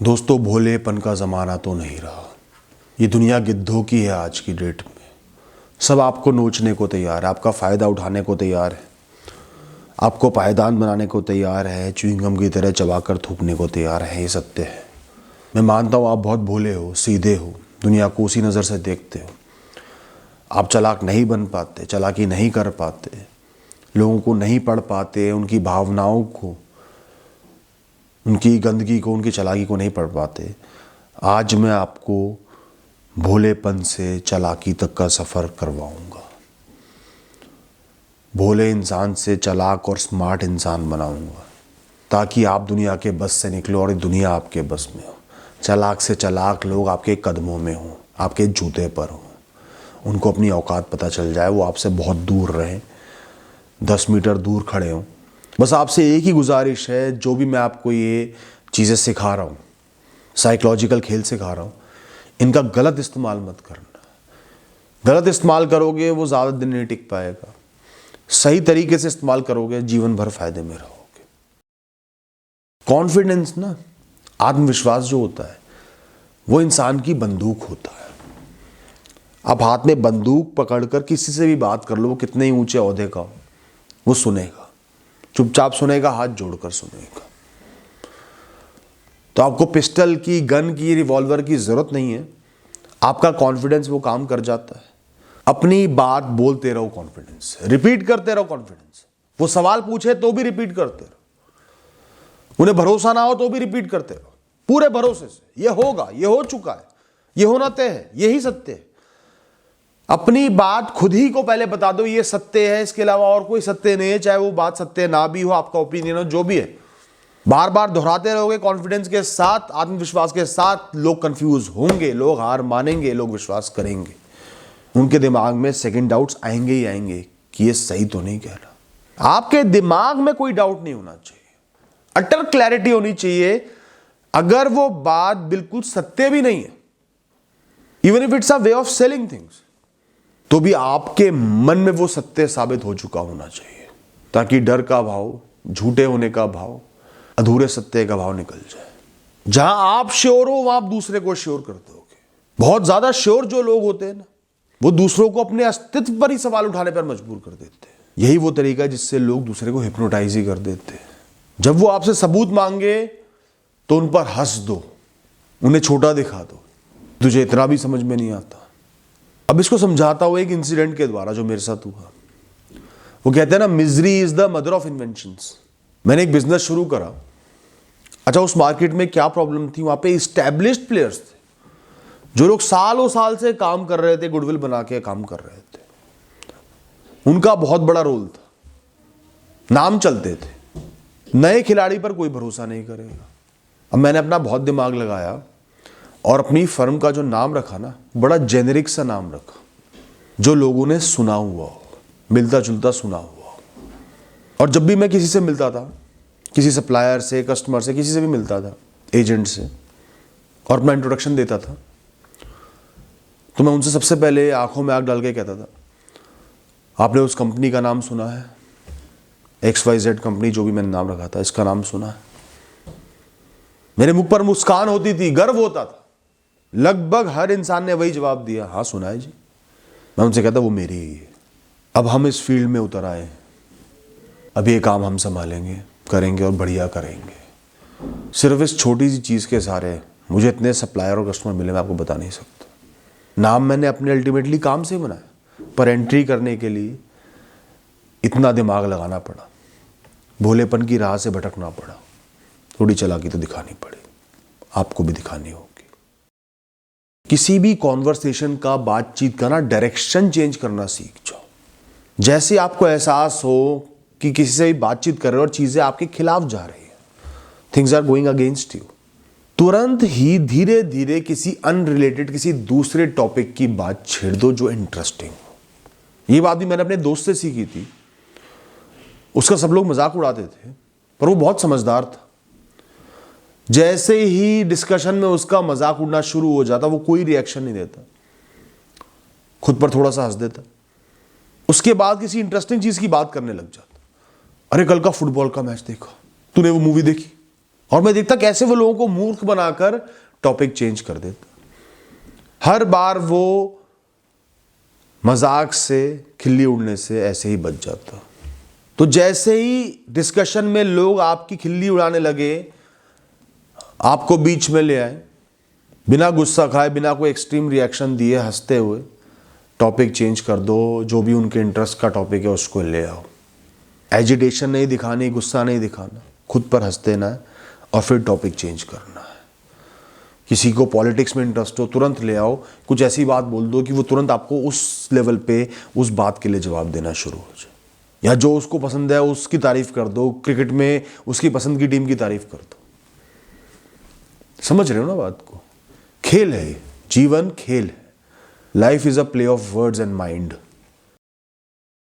दोस्तों, भोलेपन का ज़माना तो नहीं रहा। ये दुनिया गिद्धों की है आज की डेट में। सब आपको नोचने को तैयार है, आपका फ़ायदा उठाने को तैयार है, आपको पायदान बनाने को तैयार है, च्युइंगम की तरह चबाकर थूकने को तैयार है। ये सत्य है। मैं मानता हूँ आप बहुत भोले हो, सीधे हो, दुनिया को उसी नज़र से देखते हो। आप चालाक नहीं बन पाते, चालाकी नहीं कर पाते, लोगों को नहीं पढ़ पाते, उनकी भावनाओं को, उनकी गंदगी को, उनकी चालाकी को नहीं पढ़ पाते। आज मैं आपको भोलेपन से चालाकी तक का सफ़र करवाऊंगा। भोले इंसान से चालाक और स्मार्ट इंसान बनाऊंगा, ताकि आप दुनिया के बस से निकलो और दुनिया आपके बस में हो। चालाक से चालाक लोग आपके कदमों में हों, आपके जूते पर हों, उनको अपनी औकात पता चल जाए, वो आपसे बहुत दूर रहें, 10 मीटर दूर खड़े हों। बस आपसे एक ही गुजारिश है, जो भी मैं आपको ये चीज़ें सिखा रहा हूँ, साइकोलॉजिकल खेल सिखा रहा हूँ, इनका गलत इस्तेमाल मत करना। गलत इस्तेमाल करोगे वो ज़्यादा दिन नहीं टिक पाएगा। सही तरीके से इस्तेमाल करोगे, जीवन भर फायदे में रहोगे। कॉन्फिडेंस ना, आत्मविश्वास जो होता है, वो इंसान की बंदूक होता है। आप हाथ में बंदूक पकड़कर किसी से भी बात कर लो, वो कितने ही ऊंचे ओहदे का हो, वो सुनेगा, चुपचाप सुनेगा, हाथ जोड़कर सुनेगा। तो आपको पिस्टल की, गन की, रिवॉल्वर की जरूरत नहीं है। आपका कॉन्फिडेंस वो काम कर जाता है। अपनी बात बोलते रहो, कॉन्फिडेंस रिपीट करते रहो। कॉन्फिडेंस, वो सवाल पूछे तो भी रिपीट करते रहो, उन्हें भरोसा ना हो तो भी रिपीट करते रहो, पूरे भरोसे से। ये होगा, ये हो चुका है, ये होना तय है, यही सत्य है। अपनी बात खुद ही को पहले बता दो, ये सत्य है, इसके अलावा और कोई सत्य नहीं है। चाहे वो बात सत्य ना भी हो, आपका ओपिनियन हो, जो भी है, बार बार दोहराते रहोगे कॉन्फिडेंस के साथ, आत्मविश्वास के साथ। लोग कंफ्यूज होंगे, लोग हार मानेंगे, लोग विश्वास करेंगे। उनके दिमाग में सेकंड डाउट्स आएंगे ही आएंगे कि ये सही तो नहीं कह रहा। आपके दिमाग में कोई डाउट नहीं होना चाहिए, अटर क्लैरिटी होनी चाहिए। अगर वो बात बिल्कुल सत्य भी नहीं है, even if it's a way of selling things, तो भी आपके मन में वो सत्य साबित हो चुका होना चाहिए, ताकि डर का भाव, झूठे होने का भाव, अधूरे सत्य का भाव निकल जाए। जहां आप श्योर हो, वहां आप दूसरे को श्योर कर दोगे। बहुत ज्यादा श्योर जो लोग होते हैं ना, वो दूसरों को अपने अस्तित्व पर ही सवाल उठाने पर मजबूर कर देते हैं। यही वो तरीका है जिससे लोग दूसरे को हिप्नोटाइज ही कर देते हैं। जब वो आपसे सबूत मांगे तो उन पर हंस दो, उन्हें छोटा दिखा दो, तुझे इतना भी समझ में नहीं आता। अब इसको समझाता हूं एक इंसिडेंट के द्वारा जो मेरे साथ हुआ। वो कहते हैं ना, misery is the mother of inventions. मैंने एक बिजनेस शुरू करा। अच्छा, उस मार्केट में क्या प्रॉब्लम थी? वहां पे इस्टेब्लिश्ड प्लेयर्स थे, जो लोग सालों साल से काम कर रहे थे, गुडविल बना के काम कर रहे थे। उनका बहुत बड़ा रोल था, नाम चलते थे। नए खिलाड़ी पर कोई भरोसा नहीं करेगा। अब मैंने अपना बहुत दिमाग लगाया और अपनी फर्म का जो नाम रखा ना, बड़ा जेनेरिक सा नाम रखा, जो लोगों ने सुना हुआ हो, मिलता जुलता सुना हुआ हो। और जब भी मैं किसी से मिलता था, किसी सप्लायर से, कस्टमर से, किसी से भी मिलता था, एजेंट से, और अपना इंट्रोडक्शन देता था, तो मैं उनसे सबसे पहले आंखों में आग डाल के कहता था, आपने उस कंपनी का नाम सुना है? XYZ कंपनी, जो भी मैंने नाम रखा था, इसका नाम सुना है? मेरे मुख पर मुस्कान होती थी, गर्व होता था। लगभग हर इंसान ने वही जवाब दिया, हाँ सुना है जी। मैं उनसे कहता, वो मेरी ही है। अब हम इस फील्ड में उतर आए, अब ये काम हम संभालेंगे, करेंगे और बढ़िया करेंगे। सिर्फ इस छोटी सी चीज़ के सहारे मुझे इतने सप्लायर और कस्टमर मिले, मैं आपको बता नहीं सकता। नाम मैंने अपने अल्टीमेटली काम से बनाया, पर एंट्री करने के लिए इतना दिमाग लगाना पड़ा, भोलेपन की राह से भटकना पड़ा, थोड़ी चालाकी तो दिखानी पड़ी, आपको भी दिखानी होगी। किसी भी कॉन्वर्सेशन का, बातचीत का ना, डायरेक्शन चेंज करना सीख जाओ। जैसे आपको एहसास हो कि किसी से भी बातचीत कर रहे हो और चीजें आपके खिलाफ जा रही है, things are going against you, तुरंत ही धीरे धीरे किसी अनरिलेटेड, किसी दूसरे टॉपिक की बात छेड़ दो जो इंटरेस्टिंग हो। ये बात भी मैंने अपने दोस्त से सीखी थी। उसका सब लोग मजाक उड़ाते थे, पर वो बहुत समझदार था। जैसे ही डिस्कशन में उसका मजाक उड़ना शुरू हो जाता, वो कोई रिएक्शन नहीं देता, खुद पर थोड़ा सा हंस देता। उसके बाद किसी इंटरेस्टिंग चीज की बात करने लग जाता। अरे कल का फुटबॉल का मैच देखा तूने? वो मूवी देखी? और मैं देखता कैसे वो लोगों को मूर्ख बनाकर टॉपिक चेंज कर देता। हर बार वो मजाक से, खिल्ली उड़ने से ऐसे ही बच जाता। तो जैसे ही डिस्कशन में लोग आपकी खिल्ली उड़ाने लगे, आपको बीच में ले आए, बिना गुस्सा खाए, बिना कोई एक्सट्रीम रिएक्शन दिए, हंसते हुए टॉपिक चेंज कर दो। जो भी उनके इंटरेस्ट का टॉपिक है उसको ले आओ। एजिटेशन नहीं दिखानी, गुस्सा नहीं दिखाना, खुद पर हंस देना है और फिर टॉपिक चेंज करना है। किसी को पॉलिटिक्स में इंटरेस्ट हो, तुरंत ले आओ, कुछ ऐसी बात बोल दो कि वो तुरंत आपको उस लेवल पे उस बात के लिए जवाब देना शुरू हो जाए। या जो उसको पसंद है उसकी तारीफ कर दो, क्रिकेट में उसकी पसंद की टीम की तारीफ कर दो। समझ रहे हो ना बात को? खेल है, जीवन खेल है। Life is a play of words and mind.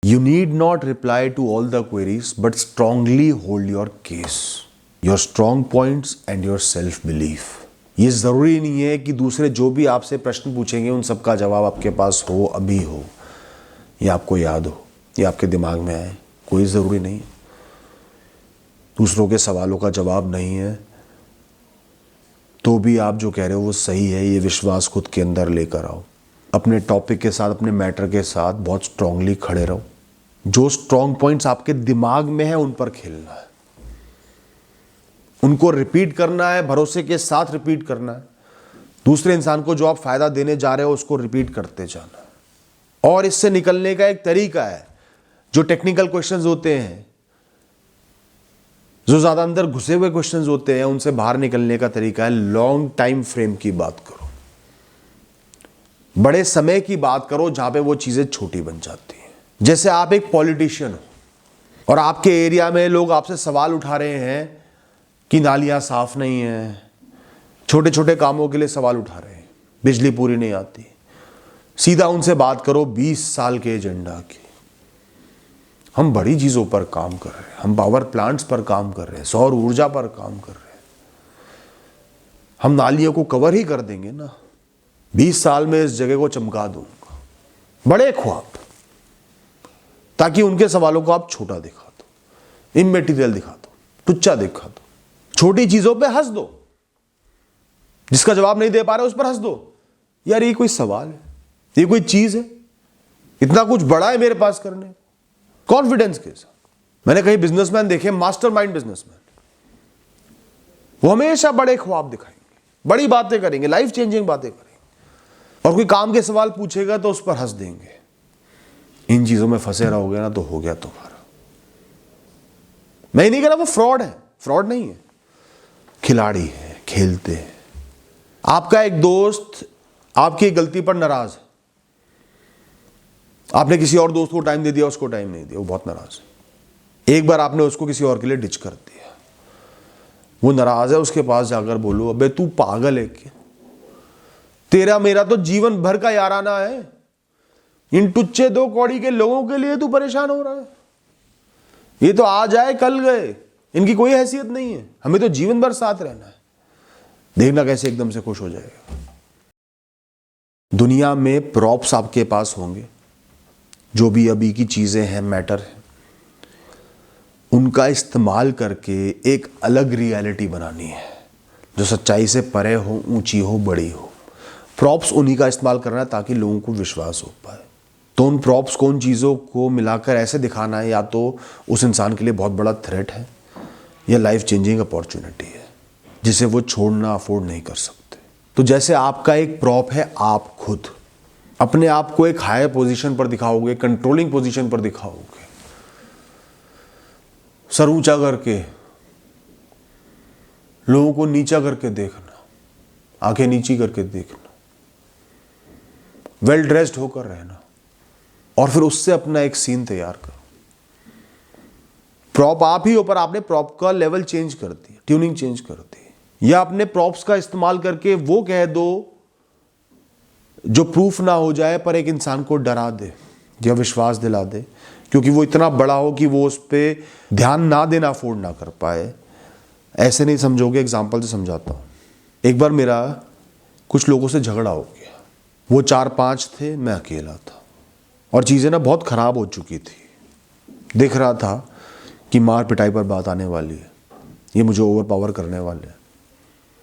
You need not reply to all the queries, but strongly hold your case, your strong points and your self-belief. ये ज़रूरी नहीं है कि दूसरे जो भी आपसे प्रश्न पूछेंगे उन सब का जवाब आपके पास हो, अभी हो, या आपको याद हो, या आपके दिमाग में आए। कोई ज़रूरी नहीं। दूसरों के सवालों का जवाब नहीं है तो भी आप जो कह रहे हो वो सही है, ये विश्वास खुद के अंदर लेकर आओ। अपने टॉपिक के साथ, अपने मैटर के साथ बहुत स्ट्रांगली खड़े रहो। जो स्ट्रॉन्ग पॉइंट्स आपके दिमाग में है उन पर खेलना है, उनको रिपीट करना है, भरोसे के साथ रिपीट करना है। दूसरे इंसान को जो आप फायदा देने जा रहे हो उसको रिपीट करते जाना है। और इससे निकलने का एक तरीका है। जो टेक्निकल क्वेश्चंस होते हैं, जो ज्यादा अंदर घुसे हुए क्वेश्चंस होते हैं, उनसे बाहर निकलने का तरीका है लॉन्ग टाइम फ्रेम की बात करो, बड़े समय की बात करो जहां पे वो चीजें छोटी बन जाती हैं। जैसे आप एक पॉलिटिशियन हो और आपके एरिया में लोग आपसे सवाल उठा रहे हैं कि नालियां साफ नहीं है, छोटे छोटे कामों के लिए सवाल उठा रहे हैं, बिजली पूरी नहीं आती। सीधा उनसे बात करो 20 साल के एजेंडा की। हम बड़ी चीजों पर काम कर रहे हैं, हम पावर प्लांट्स पर काम कर रहे हैं, सौर ऊर्जा पर काम कर रहे हैं, हम नालियों को कवर ही कर देंगे ना। 20 साल में इस जगह को चमका दूंगा। बड़े ख्वाब, ताकि उनके सवालों को आप छोटा दिखा दो, इमैटेरियल दिखा दो, टुच्चा दिखा दो, छोटी चीजों पे हंस दो। जिसका जवाब नहीं दे पा रहे उस पर हंस दो। यार ये कोई सवाल है, ये कोई चीज है, इतना कुछ बड़ा है मेरे पास करने। कॉन्फिडेंस के साथ। मैंने कई बिजनेसमैन देखे, मास्टरमाइंड बिजनेसमैन, वो हमेशा बड़े ख्वाब दिखाएंगे, बड़ी बातें करेंगे, लाइफ चेंजिंग बातें करेंगे, और कोई काम के सवाल पूछेगा तो उस पर हंस देंगे। इन चीजों में फंसे रहोगे ना तो हो गया तुम्हारा। मैं नहीं कह रहा वो फ्रॉड है, फ्रॉड नहीं है, खिलाड़ी है, खेलते हैं। आपका एक दोस्त आपकी गलती पर नाराज है, आपने किसी और दोस्त को टाइम दे दिया, उसको टाइम नहीं दिया, वो बहुत नाराज है। एक बार आपने उसको किसी और के लिए डिच कर दिया, वो नाराज है, उसके पास जाकर बोलो, अबे तू पागल है क्या? तेरा मेरा तो जीवन भर का याराना है, इन टुच्चे 2 कौड़ी के लोगों के लिए तू परेशान हो रहा है? ये तो आज आए कल गए, इनकी कोई हैसियत नहीं है, हमें तो जीवन भर साथ रहना है। देखना कैसे एकदम से खुश हो जाएगा। दुनिया में प्रॉप्स आपके पास होंगे, जो भी अभी की चीजें हैं, मैटर है, उनका इस्तेमाल करके एक अलग रियलिटी बनानी है जो सच्चाई से परे हो, ऊंची हो, बड़ी हो। प्रॉप्स उन्हीं का इस्तेमाल करना है ताकि लोगों को विश्वास हो पाए। तो उन प्रॉप्स को, उन चीज़ों को मिलाकर ऐसे दिखाना है, या तो उस इंसान के लिए बहुत बड़ा थ्रेट है या लाइफ चेंजिंग अपॉर्चुनिटी है जिसे वो छोड़ना अफोर्ड नहीं कर सकते। तो जैसे आपका एक प्रॉप है, आप खुद अपने आप को एक हायर पोजीशन पर दिखाओगे, कंट्रोलिंग पोजीशन पर दिखाओगे, सर ऊंचा करके, लोगों को नीचा करके देखना, आंखें नीची करके देखना, वेल ड्रेस्ड होकर रहना, और फिर उससे अपना एक सीन तैयार करो। प्रॉप आप ही हो, पर आपने प्रॉप का लेवल चेंज कर दिया, ट्यूनिंग चेंज कर दी, या अपने प्रॉप्स का इस्तेमाल करके वो कह दो जो प्रूफ ना हो जाए पर एक इंसान को डरा दे या विश्वास दिला दे, क्योंकि वो इतना बड़ा हो कि वो उस पर ध्यान ना देना अफोर्ड ना कर पाए। ऐसे नहीं समझोगे, एग्जाम्पल से समझाता हूँ। एक बार मेरा कुछ लोगों से झगड़ा हो गया, वो 4-5 थे, मैं अकेला था, और चीज़ें ना बहुत ख़राब हो चुकी थी। दिख रहा था कि मार पिटाई पर बात आने वाली है। ये मुझे ओवर पावर करने वाले हैं।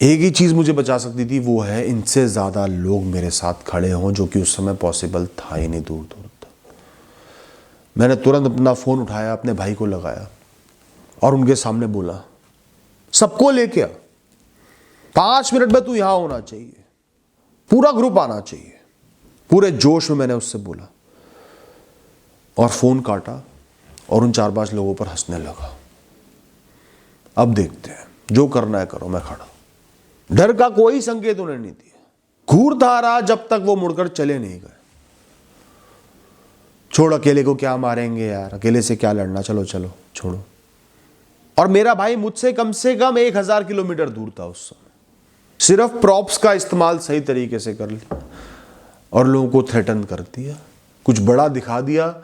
एक ही चीज़ मुझे बचा सकती थी, वो है इनसे ज़्यादा लोग मेरे साथ खड़े हों, जो कि उस समय पॉसिबल था ही नहीं, दूर दूर तक। मैंने तुरंत अपना फ़ोन उठाया, अपने भाई को लगाया और उनके सामने बोला, सबको लेके आ, 5 मिनट में तू यहां होना चाहिए, पूरा ग्रुप आना चाहिए। पूरे जोश में मैंने उससे बोला और फोन काटा और उन 4-5 लोगों पर हंसने लगा। अब देखते हैं, जो करना है करो, मैं खड़ा। डर का कोई संकेत उन्हें नहीं दिया। घूरता रहा जब तक वो मुड़कर चले नहीं गए। छोड़, अकेले को क्या मारेंगे यार, अकेले से क्या लड़ना, चलो चलो छोड़ो। और मेरा भाई मुझसे कम से कम 1000 किलोमीटर दूर था उस समय। सिर्फ प्रॉप्स का इस्तेमाल सही तरीके से कर लिया और लोगों को थ्रेटन कर दिया, कुछ बड़ा दिखा दिया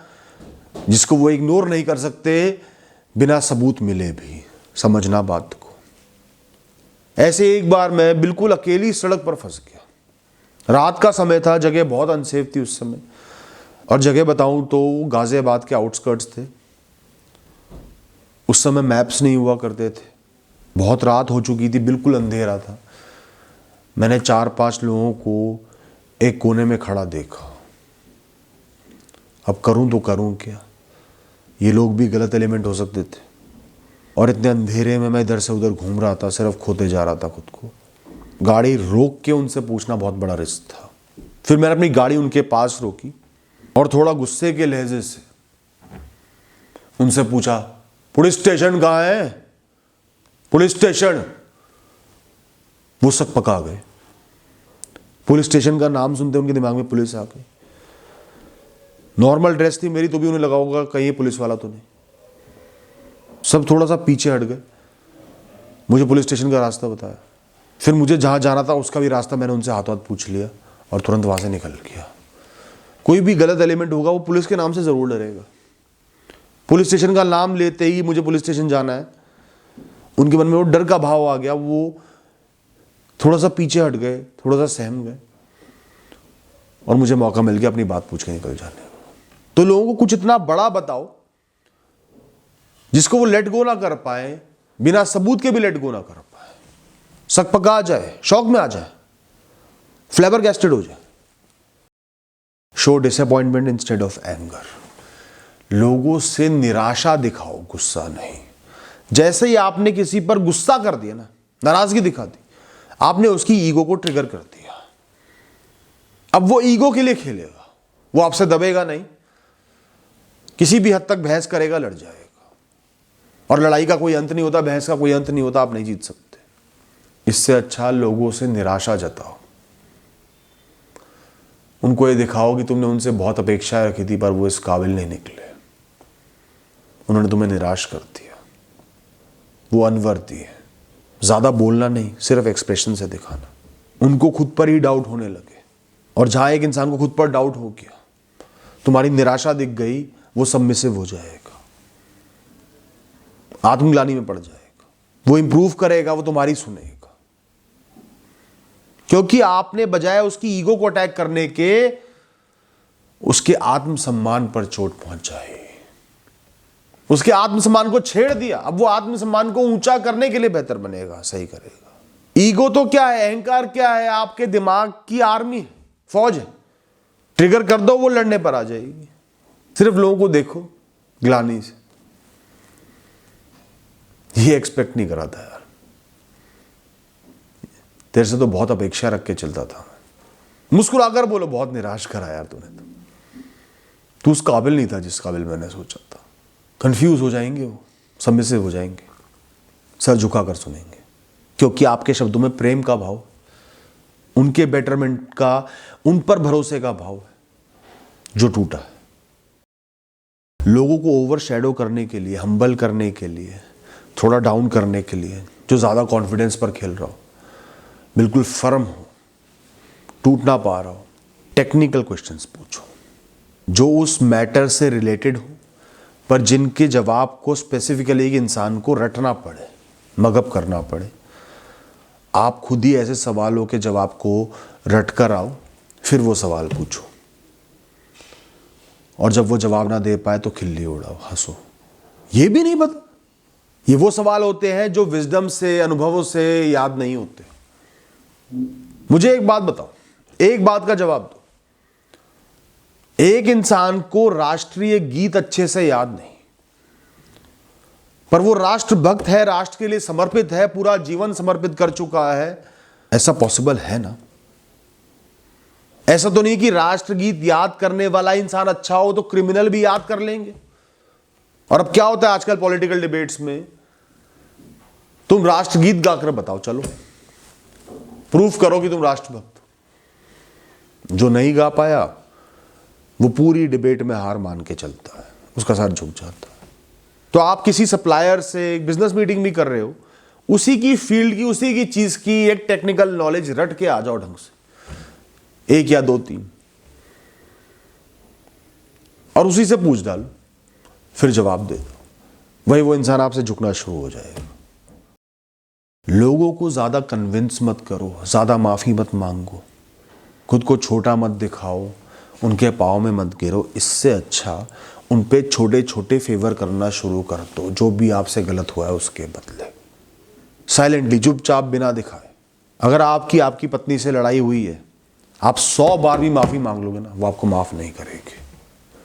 जिसको वो इग्नोर नहीं कर सकते बिना सबूत मिले भी। समझना बात को। ऐसे एक बार मैं बिल्कुल अकेली सड़क पर फंस गया। रात का समय था, जगह बहुत अनसेफ थी उस समय, और जगह बताऊं तो गाजियाबाद के आउटस्कर्ट्स थे। उस समय मैप्स नहीं हुआ करते थे, बहुत रात हो चुकी थी, बिल्कुल अंधेरा था। मैंने 4-5 लोगों को एक कोने में खड़ा देखा। अब करूं तो करूं क्या, ये लोग भी गलत एलिमेंट हो सकते थे, और इतने अंधेरे में मैं इधर से उधर घूम रहा था, सिर्फ खोते जा रहा था खुद को। गाड़ी रोक के उनसे पूछना बहुत बड़ा रिस्क था। फिर मैंने अपनी गाड़ी उनके पास रोकी और थोड़ा गुस्से के लहजे से उनसे पूछा, पुलिस स्टेशन कहाँ है, पुलिस स्टेशन। वो सब पका गए। पुलिस स्टेशन का नाम सुनते उनके दिमाग में पुलिस आ गई। नॉर्मल ड्रेस थी मेरी, तो भी उन्हें लगा होगा कहीं ये पुलिस वाला तो नहीं। सब थोड़ा सा पीछे हट गए। मुझे पुलिस स्टेशन का रास्ता बताया। फिर मुझे जहां जाना था उसका भी रास्ता मैंने उनसे हाथों हाथ पूछ लिया और तुरंत वहां से निकल गया। कोई भी गलत एलिमेंट होगा वो पुलिस के नाम से जरूर डरेगा। पुलिस स्टेशन का नाम लेते ही मुझे पुलिस स्टेशन जाना है, उनके मन में वो डर का भाव आ गया। वो थोड़ा सा पीछे हट गए, थोड़ा सा सहम गए, और मुझे मौका मिल गया अपनी बात पूछ के निकल जाने का। तो लोगों को कुछ इतना बड़ा बताओ जिसको वो लेट गो ना कर पाए, बिना सबूत के भी लेट गो ना कर पाए, सक पका जाए, शौक में आ जाए, फ्लेवर गैस्टेड हो जाए। Show disappointment instead of anger. लोगों से निराशा दिखाओ, गुस्सा नहीं। जैसे ही आपने किसी पर गुस्सा कर दिया ना, नाराजगी दिखा दी, आपने उसकी ईगो को ट्रिगर कर दिया। अब वो ईगो के लिए खेलेगा, वो आपसे दबेगा नहीं, किसी भी हद तक बहस करेगा, लड़ जाएगा। और लड़ाई का कोई अंत नहीं होता, बहस का कोई अंत नहीं होता, आप नहीं जीत सकते। इससे अच्छा लोगों से निराशा जताओ। उनको ये दिखाओ कि तुमने उनसे बहुत अपेक्षाएं रखी थी, पर वो इस काबिल नहीं निकले, उन्होंने तुम्हें निराश कर दिया, वो अनवर्दी है। ज्यादा बोलना नहीं, सिर्फ एक्सप्रेशन से दिखाना। उनको खुद पर ही डाउट होने लगे, और जहां एक इंसान को खुद पर डाउट हो गया, तुम्हारी निराशा दिख गई, वो सबमिसिव हो जाएगा, आत्मग्लानि में पड़ जाएगा, वो इंप्रूव करेगा, वो तुम्हारी सुनेगा। क्योंकि आपने बजाय उसकी ईगो को अटैक करने के उसके आत्मसम्मान पर चोट पहुंचाई, उसके आत्मसम्मान को छेड़ दिया। अब वो आत्मसम्मान को ऊंचा करने के लिए बेहतर बनेगा, सही करेगा। ईगो तो क्या है, अहंकार क्या है, आपके दिमाग की आर्मी है, फौज है। ट्रिगर कर दो, वो लड़ने पर आ जाएगी। सिर्फ लोगों को देखो ग्लानि से। ये एक्सपेक्ट नहीं करा था यार, तेरे से तो बहुत अपेक्षा रख के चलता था। मुस्कुराकर बोलो, बहुत निराश करा यार तूने तो, तू उस काबिल नहीं था जिस काबिल मैंने सोचा था। कंफ्यूज हो जाएंगे, वो सबमिसिव हो जाएंगे, सर झुकाकर सुनेंगे, क्योंकि आपके शब्दों में प्रेम का भाव, उनके बेटरमेंट का, उन पर भरोसे का भाव है जो टूटा है। लोगों को ओवर शैडो करने के लिए, हम्बल करने के लिए, थोड़ा डाउन करने के लिए, जो ज्यादा कॉन्फिडेंस पर खेल रहा हो, बिल्कुल फर्म हो, टूट ना पा रहा हो, टेक्निकल क्वेश्चंस पूछो जो उस मैटर से रिलेटेड हो, पर जिनके जवाब को स्पेसिफिकली एक इंसान को रटना पड़े, मगअप करना पड़े। आप खुद ही ऐसे सवालों के जवाब को रट कर आओ, फिर वो सवाल पूछो, और जब वो जवाब ना दे पाए तो खिल्ली उड़ाओ, हंसो। ये भी नहीं पता, ये वो सवाल होते हैं जो विजडम से, अनुभवों से याद नहीं होते। मुझे एक बात बताओ, एक बात का जवाब दो। एक इंसान को राष्ट्रीय गीत अच्छे से याद नहीं, पर वो राष्ट्रभक्त है, राष्ट्र के लिए समर्पित है, पूरा जीवन समर्पित कर चुका है। ऐसा पॉसिबल है ना? ऐसा तो नहीं कि राष्ट्रगीत याद करने वाला इंसान अच्छा हो तो क्रिमिनल भी याद कर लेंगे। और अब क्या होता है आजकल पॉलिटिकल डिबेट्स में, तुम राष्ट्रगीत गाकर बताओ, चलो प्रूफ करो कि तुम राष्ट्रभक्त हो। जो नहीं गा पाया वो पूरी डिबेट में हार मान के चलता है, उसका साथ झुक जाता है। तो आप किसी सप्लायर से एक बिजनेस मीटिंग भी कर रहे हो, उसी की फील्ड की, उसी की चीज की एक टेक्निकल नॉलेज रट के आ जाओ ढंग से, एक या दो तीन, और उसी से पूछ डालो, फिर जवाब दे दो, वही वो इंसान आपसे झुकना शुरू हो जाएगा। लोगों को ज्यादा कन्विंस मत करो, ज्यादा माफी मत मांगो, खुद को छोटा मत दिखाओ, उनके पाँव में मत गिरो। इससे अच्छा उन पे छोटे छोटे फेवर करना शुरू कर दो, जो भी आपसे गलत हुआ है उसके बदले, साइलेंटली, चुपचाप, बिना दिखाए। अगर आपकी पत्नी से लड़ाई हुई है, आप 100 बार भी माफी मांग लोगे ना, वो आपको माफ नहीं करेगी,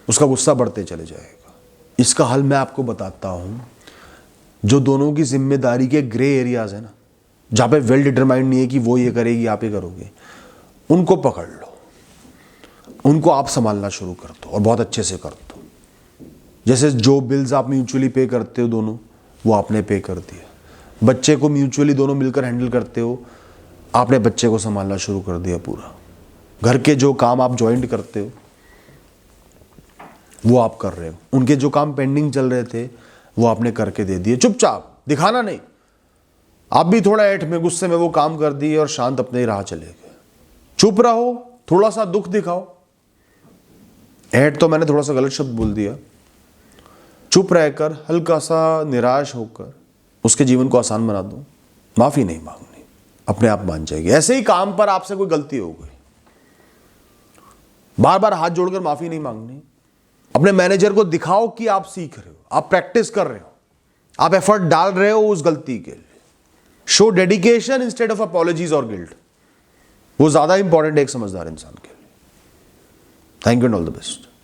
उसका गुस्सा बढ़ते चले जाएगा। इसका हल मैं आपको बताता हूं। जो दोनों की जिम्मेदारी के ग्रे एरियाज है ना, जहां पे वेल डिटरमाइंड नहीं है कि वो ये करेगी आप ये करोगे, उनको पकड़ लो, उनको आप संभालना शुरू कर दो और बहुत अच्छे से कर दो। जैसे जो बिल्स आप म्यूचुअली पे करते हो दोनों, वो आपने पे कर दिया। बच्चे को म्यूचुअली दोनों मिलकर हैंडल करते हो, आपने बच्चे को संभालना शुरू कर दिया पूरा। घर के जो काम आप ज्वाइंट करते हो वो आप कर रहे हो, उनके जो काम पेंडिंग चल रहे थे वो आपने करके दे दिए, चुपचाप, दिखाना नहीं। आप भी थोड़ा ऐठ में, गुस्से में वो काम कर दिए और शांत अपने ही राह चले गए। चुप रहो, थोड़ा सा दुख दिखाओ। ऐठ तो मैंने थोड़ा सा गलत शब्द बोल दिया। चुप रहकर, हल्का सा निराश होकर उसके जीवन को आसान बना दो। माफी नहीं मांगनी, अपने आप मान जाएगी। ऐसे ही काम पर आपसे कोई गलती हो गई, बार बार हाथ जोड़कर माफी नहीं मांगनी। अपने मैनेजर को दिखाओ कि आप सीख रहे हो, आप प्रैक्टिस कर रहे हो, आप एफर्ट डाल रहे हो उस गलती के लिए। Show dedication instead of apologies और गिल्ट, वो ज्यादा इंपॉर्टेंट है एक समझदार इंसान के लिए। Thank you and all the best.